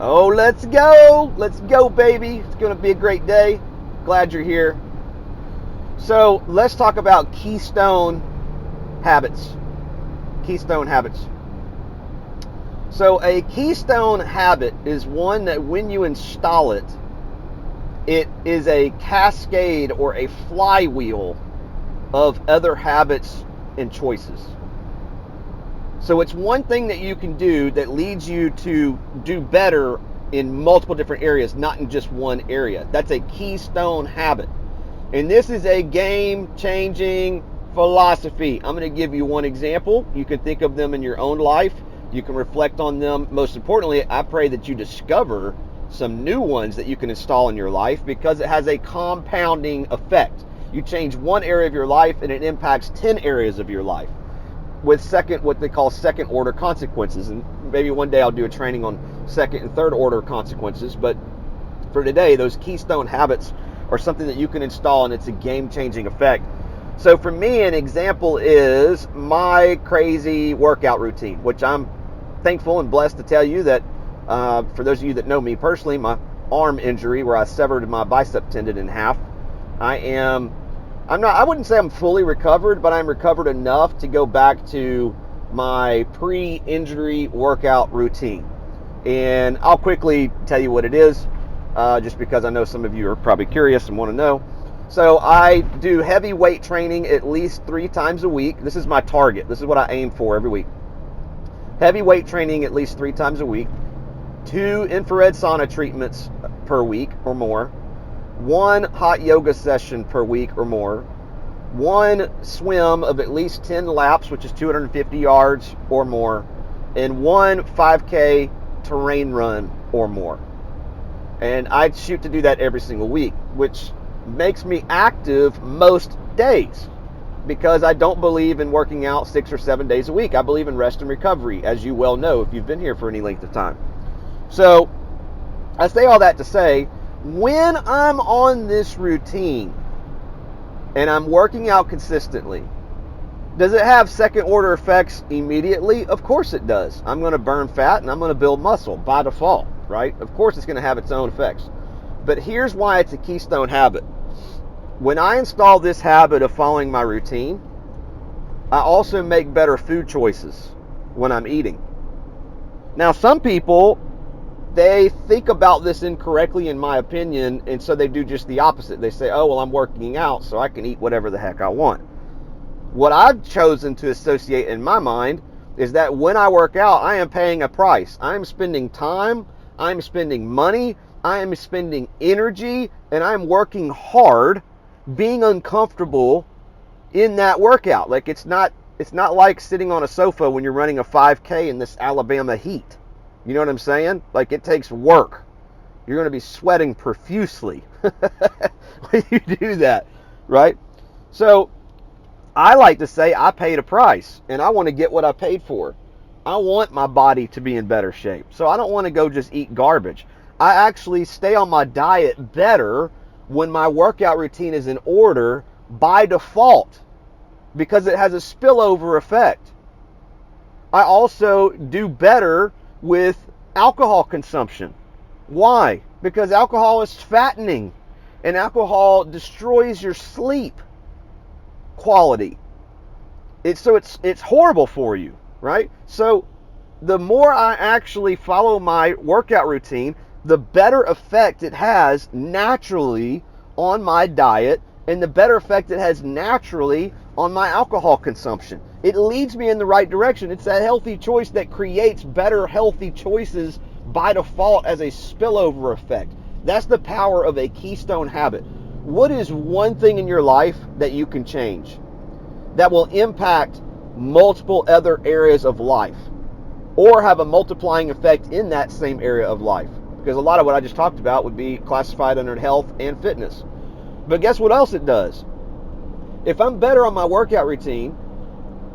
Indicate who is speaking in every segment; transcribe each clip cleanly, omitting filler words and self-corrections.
Speaker 1: Oh, let's go. Let's go, baby. It's going to be a great day. Glad you're here. So let's talk about Keystone habits. Keystone habits. So a Keystone habit is one that when you install it, it is a cascade or a flywheel of other habits and choices. So it's one thing that you can do that leads you to do better in multiple different areas, not in just one area. That's a keystone habit. And this is a game-changing philosophy. I'm going to give you one example. You can think of them in your own life. You can reflect on them. Most importantly, I pray that you discover some new ones that you can install in your life, because it has a compounding effect. You change one area of your life and it impacts 10 areas of your life with what they call second order consequences. And maybe one day I'll do a training on second and third order consequences. But for today, those keystone habits are something that you can install, and it's a game-changing effect. So for me, an example is my crazy workout routine, which I'm thankful and blessed to tell you that for those of you that know me personally, my arm injury where I severed my bicep tendon in half, I wouldn't say I'm fully recovered, but I'm recovered enough to go back to my pre-injury workout routine. And I'll quickly tell you what it is, just because I know some of you are probably curious and want to know. So I do heavy weight training at least 3 times a week. This is my target. This is what I aim for every week. Heavy weight training at least 3 times a week. 2 infrared sauna treatments per week or more. 1 hot yoga session per week or more. 1 swim of at least 10 laps, which is 250 yards or more. And 1 5K terrain run or more. And I shoot to do that every single week, which makes me active most days, because I don't believe in working out 6 or 7 days a week. I believe in rest and recovery, as you well know if you've been here for any length of time. So I say all that to say, when I'm on this routine and I'm working out consistently, does it have second order effects immediately? Of course it does. I'm going to burn fat and I'm going to build muscle by default, right? Of course it's going to have its own effects. But here's why it's a keystone habit. When I install this habit of following my routine, I also make better food choices when I'm eating. Now, some people, they think about this incorrectly, in my opinion, and so they do just the opposite. They say, oh, well, I'm working out, so I can eat whatever the heck I want. What I've chosen to associate in my mind is that when I work out, I am paying a price. I'm spending time, I'm spending money, I am spending energy, and I'm working hard, being uncomfortable in that workout. Like it's not like sitting on a sofa when you're running a 5K in this Alabama heat. You know what I'm saying? Like, it takes work. You're going to be sweating profusely when you do that, right? So I like to say I paid a price and I want to get what I paid for. I want my body to be in better shape. So I don't want to go just eat garbage. I actually stay on my diet better when my workout routine is in order by default, because it has a spillover effect. I also do better with alcohol consumption. Why? Because alcohol is fattening, and alcohol destroys your sleep quality. It's horrible for you, right? So the more I actually follow my workout routine, the better effect it has naturally on my diet, and the better effect it has naturally on my alcohol consumption. It leads me in the right direction. It's that healthy choice that creates better healthy choices by default as a spillover effect. That's the power of a keystone habit. What is one thing in your life that you can change that will impact multiple other areas of life, or have a multiplying effect in that same area of life? Because a lot of what I just talked about would be classified under health and fitness. But guess what else it does? If I'm better on my workout routine,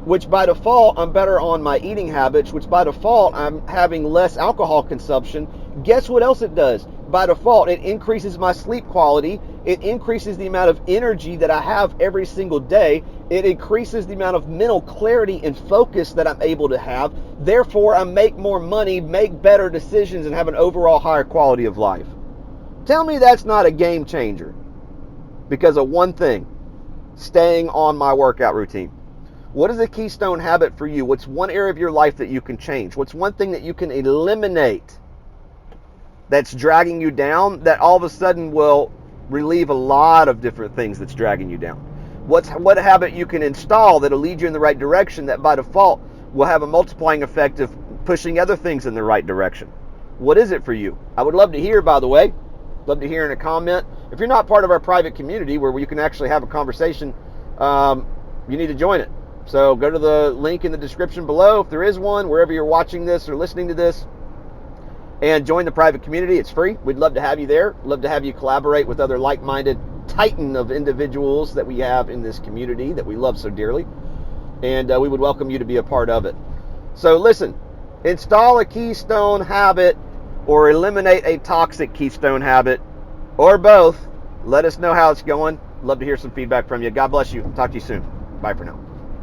Speaker 1: which by default I'm better on my eating habits, which by default I'm having less alcohol consumption, guess what else it does? By default, it increases my sleep quality. It increases the amount of energy that I have every single day. It increases the amount of mental clarity and focus that I'm able to have. Therefore, I make more money, make better decisions, and have an overall higher quality of life. Tell me that's not a game changer because of one thing: staying on my workout routine. What is a keystone habit for you? What's one area of your life that you can change? What's one thing that you can eliminate that's dragging you down that all of a sudden will relieve a lot of different things that's dragging you down? What habit you can install that'll lead you in the right direction that by default will have a multiplying effect of pushing other things in the right direction? What is it for you? I would love to hear, by the way. Love to hear in a comment. If you're not part of our private community where you can actually have a conversation, you need to join it. So go to the link in the description below, if there is one, wherever you're watching this or listening to this, and join the private community. It's free. We'd love to have you there. Love to have you collaborate with other like-minded titan of individuals that we have in this community that we love so dearly. And we would welcome you to be a part of it. So listen, install a keystone habit or eliminate a toxic keystone habit, or both. Let us know how it's going. Love to hear some feedback from you. God bless you. Talk to you soon. Bye for now.